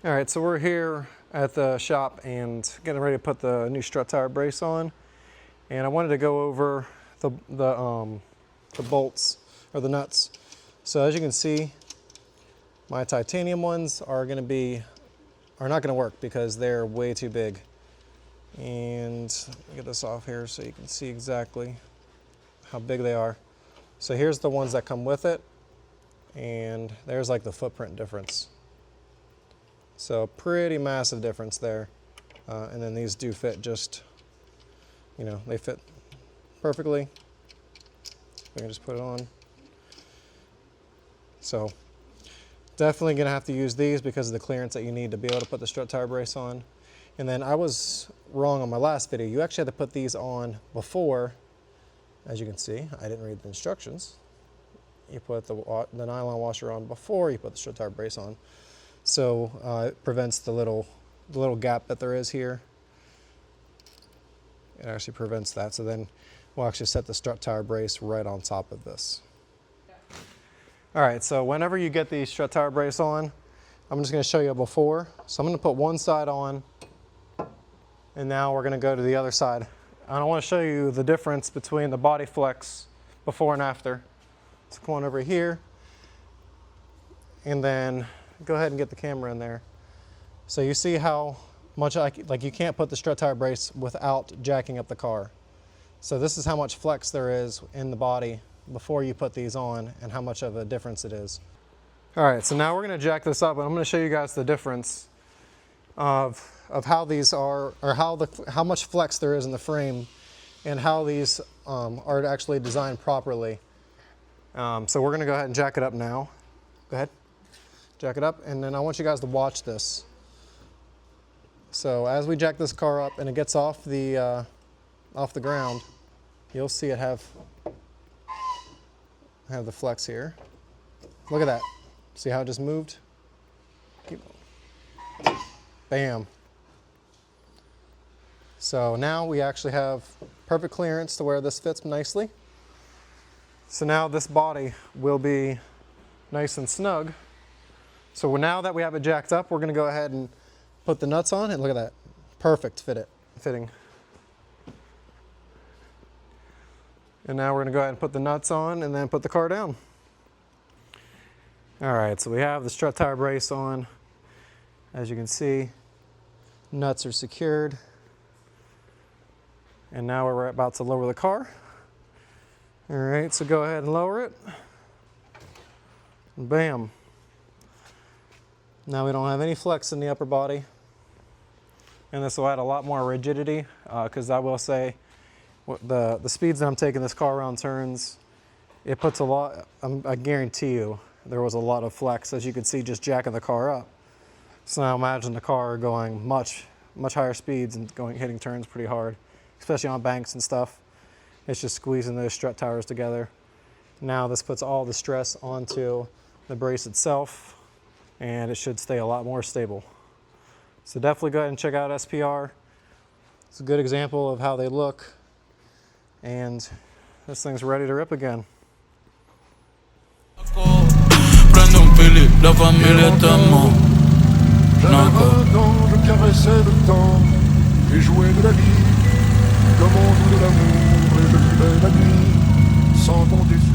All right, so we're here at the shop and getting ready to put the new strut tire brace on. And I wanted to go over the bolts, or the nuts. So as you can see, my titanium ones are not gonna work because they're way too big. And let me get this off here so you can see exactly how big they are. So here's the ones that come with it, and there's like the footprint difference. So pretty massive difference there. And then these do fit just, you know, they fit perfectly. We can just put it on. So definitely gonna have to use these because of the clearance that you need to be able to put the strut tire brace on. And then I was wrong on my last video. You actually had to put these on before. As you can see, I didn't read the instructions. You put the nylon washer on before you put the strut tire brace on. So it prevents the little gap that there is here. It actually prevents that. So then we'll actually set the strut tire brace right on top of this. All right, so whenever you get the strut tire brace on, I'm just gonna show you a before. So I'm gonna put one side on, and now we're gonna go to the other side. And I wanna show you the difference between the body flex before and after. So come on over here, and then go ahead and get the camera in there. So you see how much, like you can't put the strut tire brace without jacking up the car. So this is how much flex there is in the body before you put these on and how much of a difference it is. All right, so now we're gonna jack this up and I'm gonna show you guys the difference of how these are, or how much flex there is in the frame and how these are actually designed properly. So we're gonna go ahead and jack it up now. Go ahead. Jack it up, and then I want you guys to watch this. So as we jack this car up and it gets off the ground, you'll see it have the flex here. Look at that. See how it just moved? Keep going. Bam. So now we actually have perfect clearance to where this fits nicely. So now this body will be nice and snug. So now that we have it jacked up, we're gonna go ahead and put the nuts on, and look at that, perfect fitting. And now we're gonna go ahead and put the nuts on and then put the car down. All right, so we have the strut tire brace on. As you can see, nuts are secured. And now we're about to lower the car. All right, so go ahead and lower it. Bam. Now we don't have any flex in the upper body, and this will add a lot more rigidity because I will say the speeds that I'm taking this car around turns, it puts a lot, I guarantee you there was a lot of flex, as you can see, just jacking the car up. So now imagine the car going much higher speeds and hitting turns pretty hard, especially on banks and stuff. It's just squeezing those strut tires together. Now this puts all the stress onto the brace itself, and it should stay a lot more stable. So definitely go ahead and check out SPR. It's a good example of how they look, and this thing's ready to rip again. Prendo un pili, la famiglia t'amo. Je caressais le temps et jouais de la vie, comme on joue de l'amour, et je vivais la nuit sans compter.